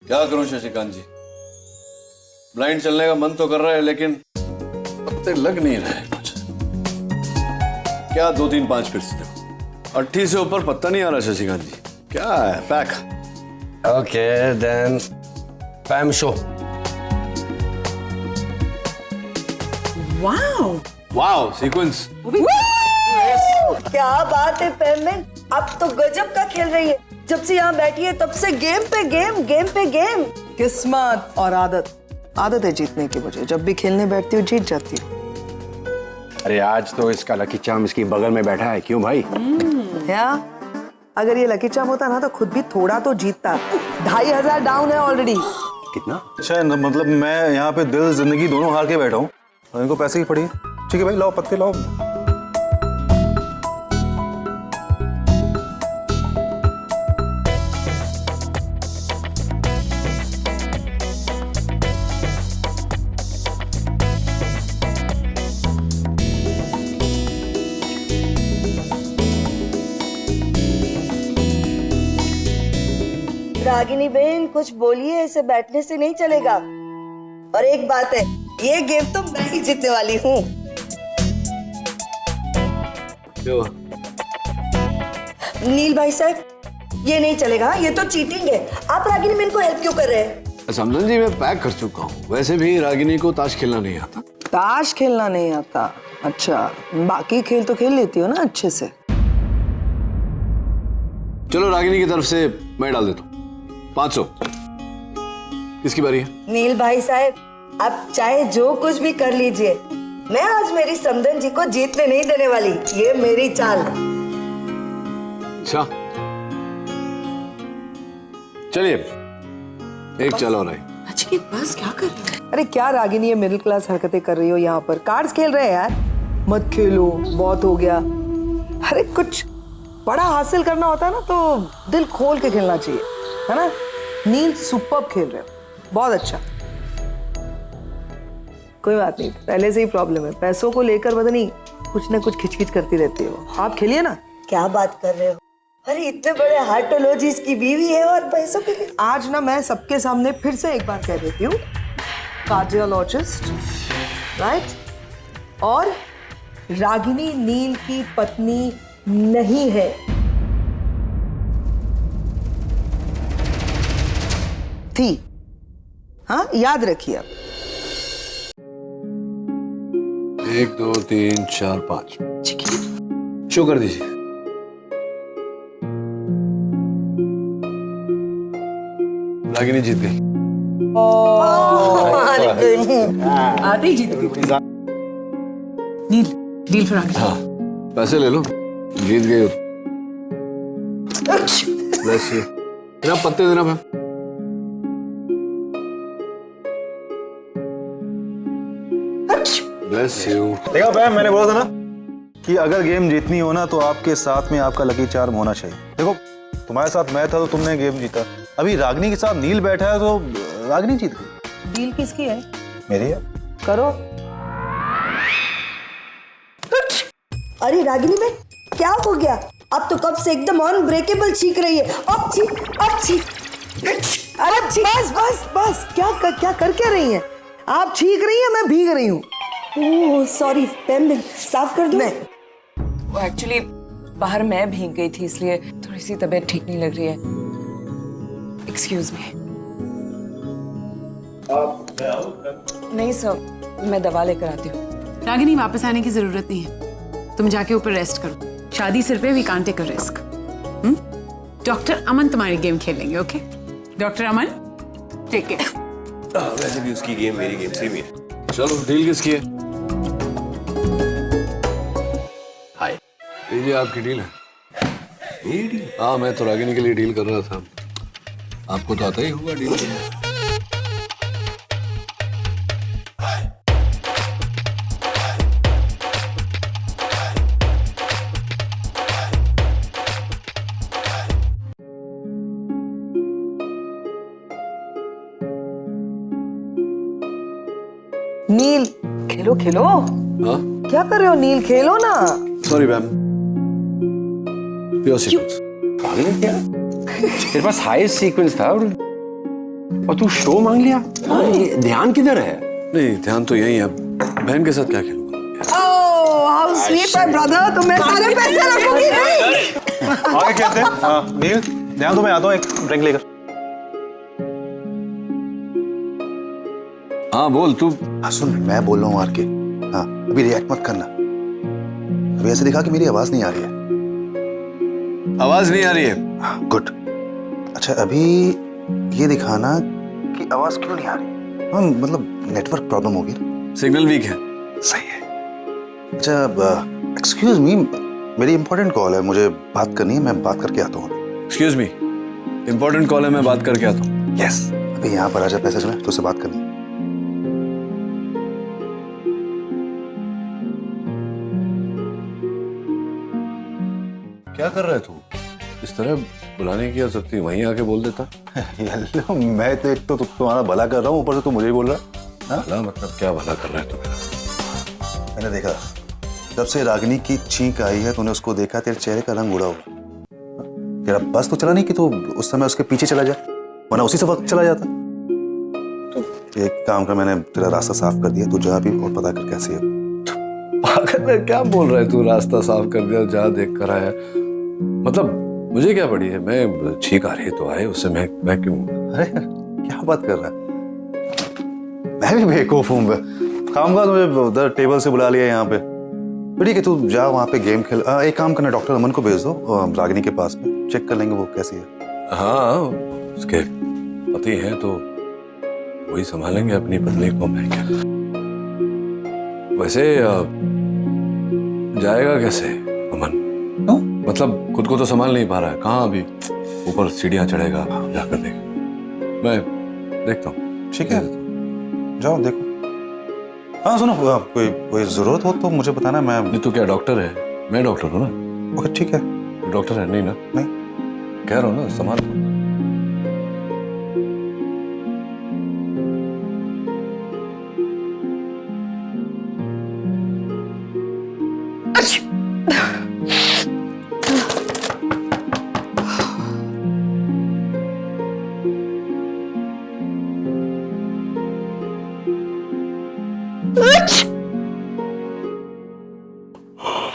क्या करूं शशिकांत जी, ब्लाइंड चलने का मन तो कर रहा है लेकिन पत्ते लग नहीं रहे कुछ। क्या 2 3 5 फिर से 80 से ऊपर पत्ता नहीं आ रहा शशिकांत जी, क्या है pack? Okay then पैम show. Wow wow sequence. क्या बात है पेमेंट, अब तो गजब का खेल रही है। जब से यहाँ बैठी है तब से गेम पे गेम, गेम पे गेम। किस्मत और आदत है जीतने की। मुझे जब भी खेलने बैठती हूँ जीत जाती हूँ। अरे आज तो इसका लकी चार्म इसकी बगल में बैठा है, क्यों भाई? या अगर ये लकी चार्म होता ना तो खुद भी थोड़ा तो जीतता। 2500 डाउन है ऑलरेडी। कितना? अच्छा मतलब मैं यहाँ पे दिल जिंदगी दोनों हार के बैठा हूँ और इनको पैसे की पड़ी है। ठीक है भाई, लाओ पत्ते लाओ। रागिनी बहन कुछ बोलिए, ऐसे बैठने से नहीं चलेगा। और एक बात है, ये गेम तो मैं ही जीतने वाली हूँ। नील भाई साहब, ये नहीं चलेगा, ये तो चीटिंग है। आप रागिनी बहन को हेल्प क्यों कर रहे हैं? समझन जी मैं पैक कर चुका हूँ। वैसे भी रागिनी को ताश खेलना नहीं आता। ताश खेलना नहीं आता? अच्छा, बाकी खेल तो खेल लेती हो ना अच्छे से। चलो रागिनी की तरफ से मैं डाल देता हूँ 500। किसकी बारी है? नील भाई साहब, आप चाहे जो कुछ भी कर लीजिए, मैं आज मेरी समधन जी को जीतने नहीं देने वाली। ये मेरी चाल। अच्छा चलिए, एक चाल और आई। अच्छी बस क्या कर रही हो? अरे क्या रागिनी ये मिडिल क्लास हरकतें कर रही हो यहाँ पर? कार्ड्स खेल रहे हैं यार। मत खेलो, बहुत हो गया। अरे कुछ बड़ा हासिल करना होता है ना तो दिल खोल के खेलना चाहिए, है ना? नील सुपर्ब खेल रहे हो, बहुत अच्छा। कोई बात नहीं, पहले से ही प्रॉब्लम है। पैसों को लेकर पता नहीं कुछ ना कुछ खिचखिच करती रहती हो। आप खेलिए ना। क्या बात कर रहे हो? अरे इतने बड़े हार्टोलॉजिस्ट की बीवी है और पैसों के लिए। आज ना मैं सबके सामने फिर से एक बार कह देती हूँ, कार्डियोलॉजिस्ट, राइट? और रागिनी नील की पत्नी नहीं है। थी, हाँ याद रखिए अब। 1 2 3 4 5 शो कर दीजिए। रागिनी जीत गई। आते ही जीत गई। नील, डील फिर आगे। हाँ पैसे ले लो, जीत गए हो। Bless you। देना पत्ते देना मैं। Bless you। देखा भाई, मैंने बोला था ना कि अगर गेम जीतनी हो ना तो आपके साथ में आपका लकी चार्म होना चाहिए। देखो तुम्हारे साथ मैं था तो तुमने गेम जीता। अभी रागिनी के साथ नील बैठा है तो रागिनी जीत गई। डील किसकी है? मेरी है। करो। अरे रागिनी बहन, क्या हो गया? अब तो कब से एकदम अनब्रेकेबल चीख रही है। अब चीख। अरे बस बस बस, क्या कर क्या रही हैं? आप छींक रही हैं, मैं भीग रही हूँ। ओह सॉरी पेमेंट, साफ कर दो। नहीं, वो एक्चुअली बाहर मैं भीग गई थी, इसलिए थोड़ी सी तबीयत ठीक नहीं लग रही है। Excuse me. नहीं सर, मैं दवा लेकर आती हूँ। रागिनी वापस आने की जरूरत नहीं है, तुम जाके ऊपर रेस्ट करो। शादी सिर पे we can't take a risk. Doctor Aman तुम्हारी गेम खेलेंगे, okay? Doctor Aman take care. वैसे भी उसकी गेम मेरी गेम सेम ही है। चलो डील किसकी है? हाय, लीजिए आपकी डील है। मेरी डील? हाँ मैं तो रागिनी के लिए डील कर रहा था, आपको तो आता ही होगा डील। नील खेलो खेलो। हाँ क्या कर रहे हो? नील खेलो ना। Sorry ma'am, pure sequence. पागल है क्या? तेरे पास हाईएस्ट सीक्वेंस था और और तू शो मांग लिया? ये ध्यान किधर है? नहीं, ध्यान तो यही है। बहन के साथ क्या खेलूंगा? हाउ स्वीट माय ब्रदर, तो मैं सारे पैसे रखूंगी नहीं। आगे कहते हैं। हाँ नील, ध्यान तो मैं आता हूँ एक ड्रिंक लेकर। हाँ बोल तू। हाँ सुन, मैं बोल रहा हूँ आर के। हाँ अभी रिएक्ट मत करना। अभी ऐसे दिखा कि मेरी आवाज नहीं आ रही है। आवाज नहीं आ रही है? हाँ गुड। अच्छा अभी ये दिखाना कि आवाज क्यों नहीं आ रही। हाँ मतलब नेटवर्क प्रॉब्लम होगी ना। सिग्नल वीक है। सही है। अच्छा एक्सक्यूज मी, मेरी इंपॉर्टेंट कॉल है, मुझे बात करनी है, मैं बात करके आता हूँ। एक्सक्यूज मी, इंपॉर्टेंट कॉल है, मैं बात करके आता हूँ। यस, अभी यहाँ पर आजा पैसेज में, तो उससे बात करनी है। क्या कर रहा है तू? इस तरह बुलाने की क्या जरूरत थी? वहीं आके बोल देता। हेलो, मैं तो एक तो तुम्हारा भला कर रहा हूँ, ऊपर से तू मुझे ही बोल रहा है। भला मतलब क्या भला कर रहा है तू मेरा? मैंने देखा जब से रागिनी की चीख आई है, तूने उसको देखा, तेरे चेहरे का रंग उड़ा हुआ। तेरा बस तो चला नहीं कि तू उस समय उसके पीछे चला जा, वरना उसी से वक्त चला जाता। तो एक काम कर, मैंने तेरा रास्ता साफ कर दिया, तू जा भी और पता कर कैसे है। पागल है, क्या बोल रहा है तू? रास्ता साफ कर दिया, जा देख कर आया। मतलब मुझे क्या पड़ी है? मैं छींक आ रही है तो आए, उससे मैं क्यों? अरे क्या बात कर रहा है? मैं भी बेवकूफ हूँ। काम का तुझे उधर टेबल से बुला लिया यहाँ पे। ठीक है, तू जा वहाँ पे गेम खेल। एक काम करना, डॉक्टर अमन को भेज दो रागिनी के पास में, चेक कर लेंगे वो कैसी है। हाँ, उसके पति हैं तो वही संभालेंगे अपनी पत्नी को। मैं क्या? वैसे जाएगा कैसे अमन? मतलब खुद को तो संभाल नहीं पा रहा है। कहाँ अभी ऊपर सीढ़ियाँ चढ़ेगा, जाकर देख। मैं देखता हूँ। ठीक है, जाओ देखो। हाँ सुनो, कोई जरूरत हो तो मुझे बताना। मैं नहीं तो क्या डॉक्टर है? मैं डॉक्टर हूँ ना। ओके ठीक है। डॉक्टर है नहीं ना? नहीं कह रहा हूँ ना, संभाल।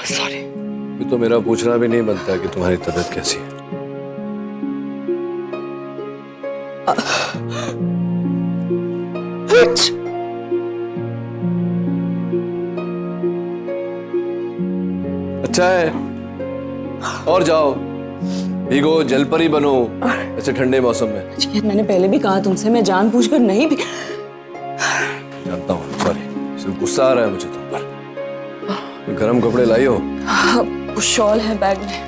सॉरी। ये तो मेरा पूछना भी नहीं बनता कि तुम्हारी तबीयत कैसी है। अच्छा है, और जाओ, भीगो, जलपरी बनो ऐसे ठंडे मौसम में। चिकेत, मैंने पहले भी कहा तुमसे, मैं जानबूझकर नहीं भी। जानता हूँ, सॉरी, सिर्फ गुस्सा आ रहा है मुझे तुम पर। गरम कपड़े लाई हो? हाँ, वो शॉल है बैग में।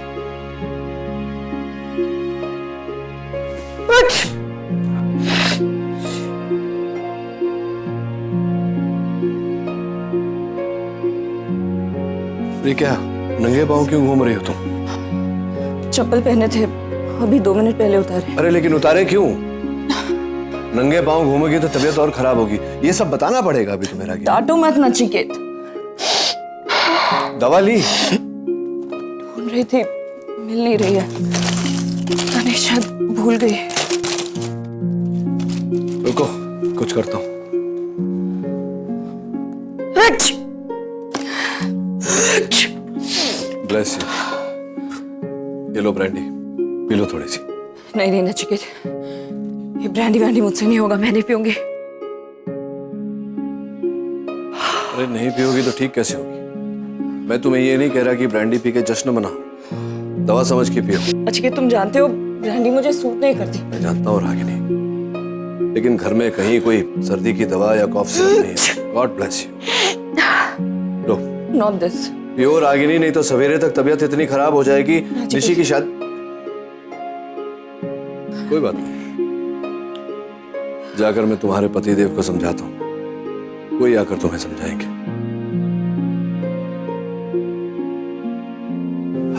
ये क्या, नंगे पाँव क्यों घूम रही हो तुम? चप्पल पहने थे, अभी 2 मिनट पहले उतारे। अरे लेकिन उतारे क्यों? नंगे पाँव घूमोगी तो तबीयत और खराब होगी। ये सब बताना पड़ेगा अभी तुम्हें। डांटो मत ना चिकेत। दवा ली? ढूंढ रही थी, मिल नहीं रही है। पता नहीं, शायद भूल गई। रुको, कुछ करता हूँ। Bless you. ये लो ब्रांडी, पी लो थोड़ी सी। नहीं नहीं नचिकेत, ये ब्रांडी वैंडी मुझसे नहीं होगा, मैं नहीं पीऊंगी। अरे नहीं पियोगी तो ठीक कैसे होगी? मैं तुम्हें ये नहीं कह रहा कि ब्रांडी पी के जश्न मनाओ, दवा समझ के पियो। नचिकेत, तुम जानते हो ब्रांडी मुझे सूट नहीं करती। मैं जानता हूँ रागिनी, लेकिन घर में कहीं कोई सर्दी की दवा या कॉफ सिरप नहीं है। God bless you. Low. Not this. पियो रागिनी, नहीं तो सवेरे तक तबीयत इतनी खराब हो जाएगी। निशी की शादी। कोई बात नहीं, जाकर मैं तुम्हारे पतिदेव को समझाता हूँ, कोई आकर तुम्हें समझाएंगे।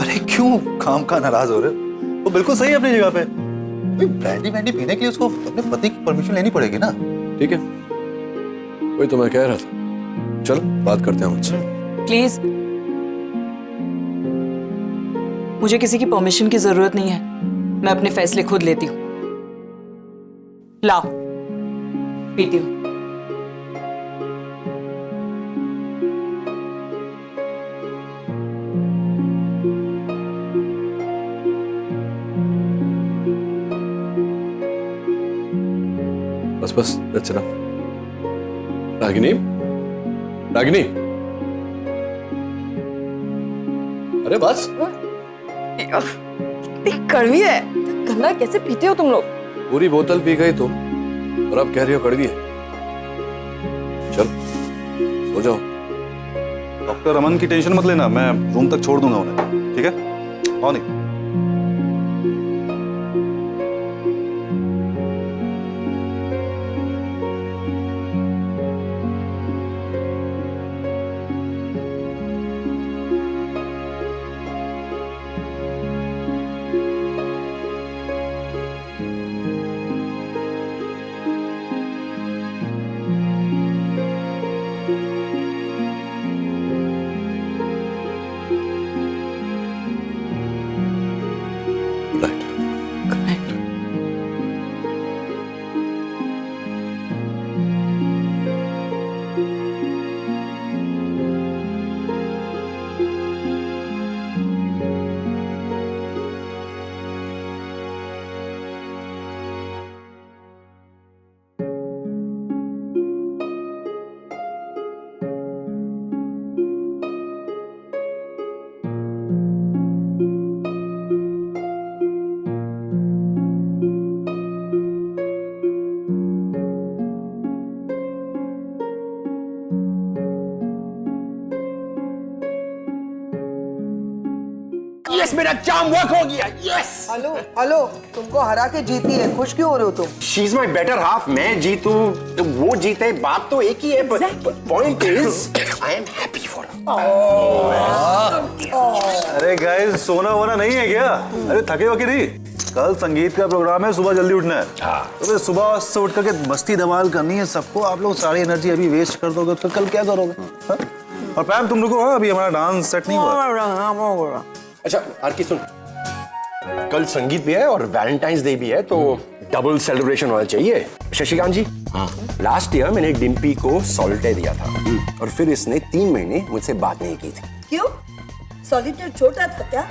अरे क्यों काम का नाराज हो रहे हो? वो बिल्कुल सही है अपनी जगह पे। ब्रांडी वैंडी पीने के लिए उसको अपने पति की परमिशन लेनी पड़ेगी ना। ठीक है, वही तो मैं कह रहा था। चलो बात करते हैं मुझसे। प्लीज, मुझे किसी की परमिशन की जरूरत नहीं है, मैं अपने फैसले खुद लेती हूँ। लाओ। पीती हूँ। बस बस, that's enough. रागिनी, रागिनी, अरे बस। कितनी कड़वी है। गन्ना कैसे पीते हो तुम लोग? पूरी बोतल पी गई तुम और अब कह रही हो कड़वी है। चल सो जाओ। डॉक्टर अमन की टेंशन मत लेना, मैं रूम तक छोड़ दूंगा उन्हें, ठीक है? आओ नहीं। Right. Good night. यस, मेरा चार्म वर्क हो गया। यस, हेलो हेलो, तुमको हरा के जीती है, खुश क्यों हो रहे हो तुम? She is my better half. मैं जीतूं तो वो जीते, बात तो एक ही है, point is I am happy for अरे गाइस, सोना वोना नहीं है क्या? अरे थके वके नहीं? कल संगीत का प्रोग्राम है, सुबह जल्दी उठना है। तो फिर सुबह से उठ करके मस्ती धमाल करनी है सबको। आप लोग सारी एनर्जी अभी वेस्ट कर दोगे तो कल क्या करोगे? हाँ? और पैम तुम रुको, अभी हमारा डांस सेट नहीं हुआ। अच्छा आरती सुन, कल संगीत भी है और वैलेंटाइंस डे भी है, तो डबल सेलिब्रेशन होना चाहिए। शशिकांत जी, लास्ट ईयर मैंने डिम्पी को सॉल्टे दिया था और फिर इसने 3 महीने मुझसे बात नहीं की थी। क्यों? सॉलिटेयर छोटा था क्या?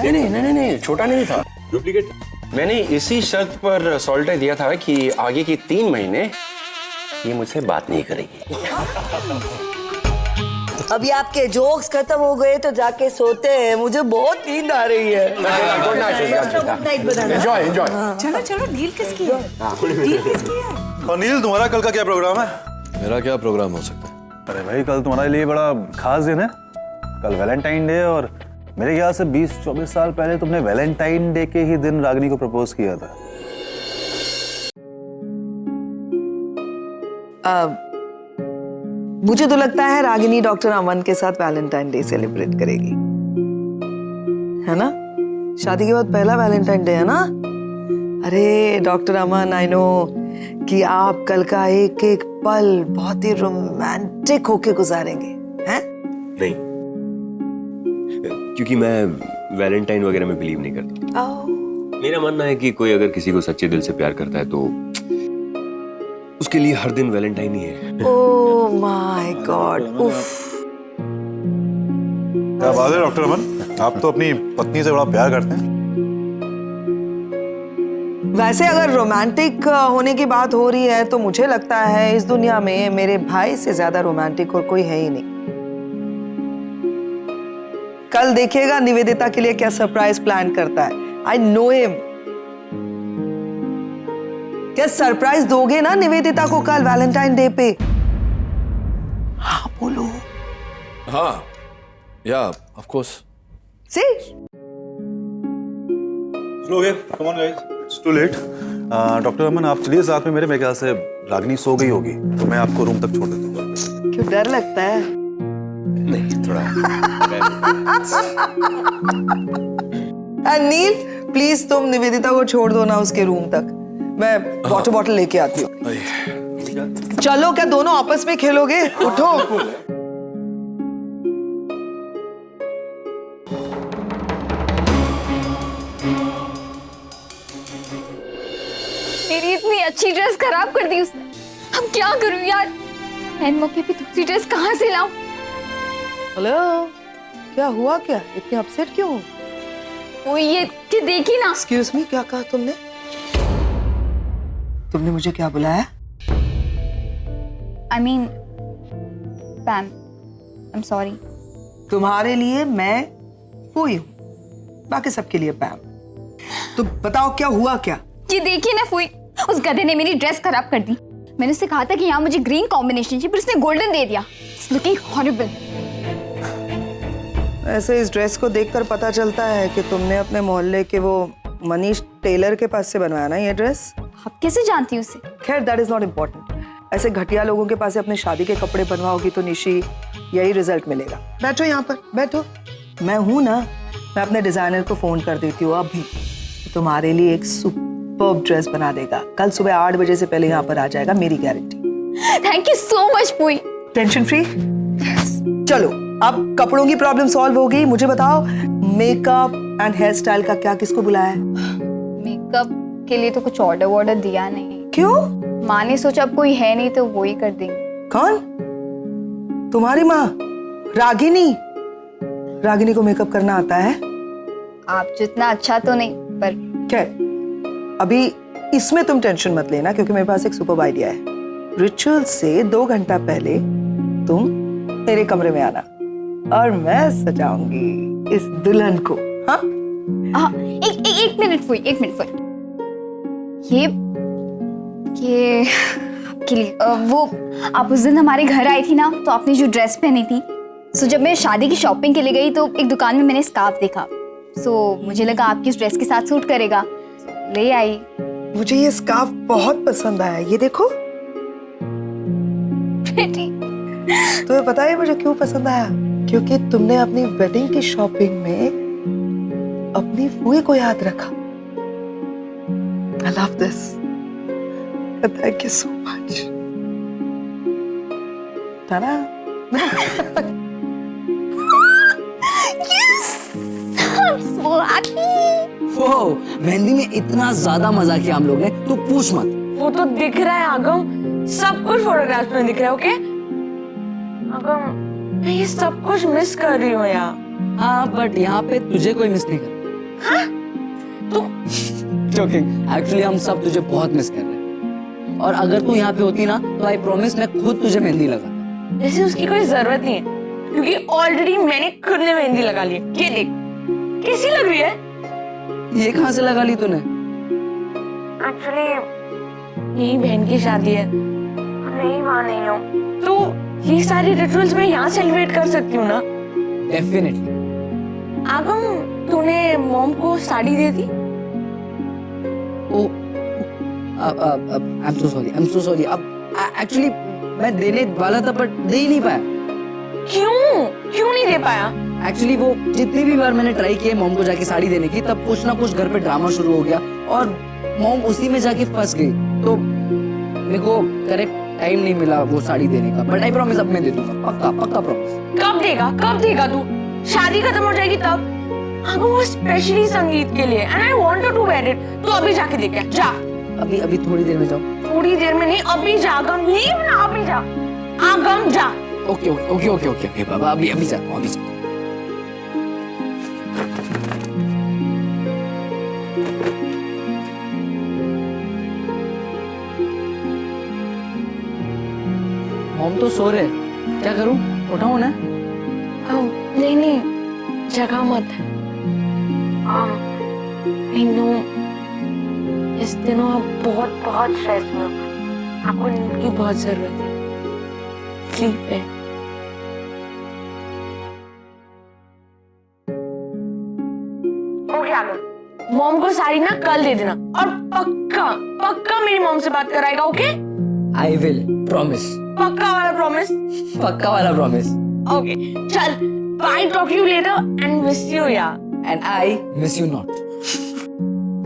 नहीं, छोटा नहीं था, डुप्लीकेट। मैंने इसी शर्त पर सॉल्टे दिया था कि आगे की 3 महीने ये मुझसे बात नहीं करेगी। अभी आपके जोक्स खत्म हो गए तो जाके सोते हैं, मुझे बहुत नींद आ रही है। Good night, enjoy enjoy. चलो चलो, डील किसकी है? डील किसकी है? और नील, तुम्हारा कल का क्या प्रोग्राम है? मेरा क्या प्रोग्राम हो सकता है? अरे भाई, कल तुम्हारे लिए बड़ा खास दिन है। कल वैलेंटाइन डे है और मेरे ख्याल से 20-24 साल पहले तुमने वैलेंटाइन डे के ही दिन रागिनी को प्रपोज किया था। मुझे तो लगता है रागिनी डॉक्टर अमन के साथ वैलेंटाइन डे सेलिब्रेट करेगी, है ना? शादी के बाद पहला वैलेंटाइन डे है ना? अरे डॉक्टर अमन, आई नो कि आप कल का एक एक पल बहुत ही रोमांटिक होके गुजारेंगे, हैं? नहीं, क्योंकि मैं वैलेंटाइन वगैरह में बिलीव नहीं करता। मेरा मानना है कि कोई अगर किसी को सच्चे दिल से प्यार करता है तो उसके लिए हर दिन वैलेंटाइन ही है। ओह माय गॉड, उफ। क्या बात है डॉक्टर अमन, आप तो अपनी पत्नी से बड़ा प्यार करते हैं। वैसे अगर रोमांटिक होने की बात हो रही है तो मुझे लगता है इस दुनिया में मेरे भाई से ज्यादा रोमांटिक और कोई है ही नहीं। कल देखिएगा निवेदिता के लिए क्या सरप्राइज प्लान करता है। I know him. क्या सरप्राइज दोगे ना निवेदिता को कल वैलेंटाइन डे पे? हाँ बोलो। हाँ, या ऑफ कोर्स। सी स्लोगे, come on guys, it's too late. Doctor Aman, आप चलिए साथ में मेरे। मेरे ख्याल से रागिनी सो गई होगी तो मैं आपको रूम तक छोड़ देता हूँ। क्यों, डर लगता है? नहीं, थोड़ा नील प्लीज तुम निवेदिता को छोड़ दो ना उसके रूम तक, मैं वाटर बॉटल लेके आती हूँ। चलो, क्या दोनों आपस में खेलोगे? उठो। मेरी इतनी अच्छी ड्रेस खराब कर दी उसने। अब क्या करूं यार, एन मौके पे दूसरी ड्रेस कहाँ से लाऊं? हेलो, क्या हुआ? क्या इतने अपसेट क्यों हो? वो ये कि देखी ना। एक्सक्यूज मी, क्या कहा तुमने? तुमने मुझे क्या बुलाया? I mean, पैम, I'm sorry. तुम्हारे लिए मैं फूई हूँ, बाकी सबके लिए पैम। तो बताओ क्या हुआ क्या? ये देखिए ना फूई, उस गधे ने मेरी ड्रेस खराब कर दी। मैंने उससे कहा था कि यहाँ मुझे ग्रीन कॉम्बिनेशन चाहिए, पर उसने गोल्डन दे दिया। It's looking horrible. ऐसे इस ड्रेस को देखकर पता चलता है कि तुमने अपने मोहल्ले के वो मनीष टेलर के पास से बनवाया ना ये ड्रेस। आप कैसे जानती हो उसे? खैर दैट इज नॉट इम्पोर्टेंट। ऐसे घटिया लोगों के पास से अपने शादी के कपड़े बनवाओगी तो निशी यही रिजल्ट मिलेगा। बैठो यहाँ पर, बैठो। मैं हूं ना, मैं अपने डिजाइनर को फोन कर देती हूँ अभी। तुम्हारे लिए एक सुपर्ब ड्रेस बना देगा। कल सुबह 8 बजे से पहले यहाँ पर आ जाएगा, मेरी guarantee. Thank you so much फूई। Tension free. चलो अब कपड़ों की प्रॉब्लम सॉल्व हो गई। मुझे बताओ मेकअप एंड हेयर स्टाइल का क्या किसको बुलाया है? मेकअप के लिए तो कुछ ऑर्डर दिया नहीं। क्यों? माँ ने सोचा अब कोई है नहीं तो वो ही कर देंगे। कौन? तुम्हारी माँ रागिनी? रागिनी को मेकअप करना आता है? आप जितना अच्छा तो नहीं, पर खैर अभी इसमें तुम टेंशन मत लेना, क्योंकि मेरे पास एक सुपर आइडिया है। रिचुअल से 2 घंटा पहले तुम मेरे कमरे में आना और मैं सजाऊंगी इस दुल्हन को। हाँ? एक मिनट फूई, एक मिनट फूई। ये आपके लिए वो आप उस दिन हमारे घर आई थी ना, तो आपने जो ड्रेस पहनी थी, सो जब मैं शादी की शॉपिंग के लिए गई तो एक दुकान में मैंने स्कार्फ देखा, सो मुझे लगा आपकी इस ड्रेस के साथ सूट करेगा, ले आई। मुझे ये स्कार्फ बहुत पसंद आया, ये देखो। तुम्हें पता है मुझे क्यों पसंद आया? क्योंकि तुमने अपनी वेडिंग की शॉपिंग में अपनी फूई को याद रखा। I love this. Thank you so much. Ta-da! Yes! I'm so happy. वो मेहंदी में इतना ज्यादा मजा किया हम लोग ने, तो पूछ मत। वो तो दिख रहा है आगम, सब कुछ फोटोग्राफ्स में दिख रहा है। ओके आगम, मैं ये सब कुछ मिस कर रही हूँ यार। हाँ बट यहाँ पे तुझे कोई मिस नहीं कर। हाँ? तू जोकिंग, एक्चुअली हम सब तुझे बहुत मिस कर रहे हैं, और अगर तू यहाँ पे होती ना तो आई प्रॉमिस मैं खुद तुझे मेहंदी लगाता। वैसे उसकी कोई जरूरत नहीं है, क्योंकि ऑलरेडी मैंने खुद ने मेहंदी लगा ली। ये देख कैसी लग रही है। ये कहाँ से लगा ली तूने? एक्चुअली मेरी बहन की शादी है, मैं वहाँ नहीं हूँ, तो ये सारे रिचुअल्स मैं यहाँ सेलिब्रेट कर सकती हूँ ना। डेफिनेटली। आगम, तूने मॉम को साड़ी दे दी? ओ, आई एम सो सॉरी। अब एक्चुअली मैं देने वाला था बट दे ही नहीं पाया। क्यों नहीं दे पाया? एक्चुअली वो जितनी भी बार मैंने ट्राई किया मॉम को जाके साड़ी देने की, तब कुछ ना कुछ घर पे ड्रामा शुरू हो गया और मॉम उसी में जाके फंस गई, तो मेरे को करेक्ट टाइम नहीं मिला वो साड़ी देने का। बट आई प्रॉमिस अब मैं दे दूंगा, पक्का पक्का प्रॉमिस। कब देगा तू? शादी खत्म हो जाएगी तब। आगो वो स्पेशली संगीत के लिए, and I want to wear it. तू अभी जाके देख के जा। अभी थोड़ी देर में जाओ। थोड़ी देर में नहीं, अभी जा। आगम लीव ना, अभी जा। आगम जा। ओके बाबा, अभी जा। मॉम तो सो रहे, क्या करूं? उठाऊं ना? नहीं, जगह मत। इस दिनों आप बहुत स्ट्रेस में हो, आपको नींद की बहुत जरूरत है। स्लीप है। ओके आगम, मॉम को साड़ी ना कल दे देना, और पक्का मेरी मॉम से बात कराएगा। ओके? I will promise. पक्का वाला प्रॉमिस? पक्का वाला प्रॉमिस। ओके चल, bye, talk you later and miss you यार। And I miss you not.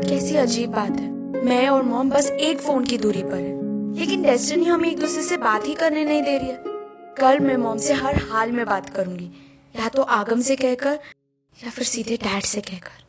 कैसी अजीब बात है, मैं और मॉम बस एक फोन की दूरी पर है, लेकिन डेस्टिनी हमें एक दूसरे से बात ही करने नहीं दे रही है। कल मैं मॉम से हर हाल में बात करूंगी, या तो आगम से कहकर या फिर सीधे डैड से कहकर।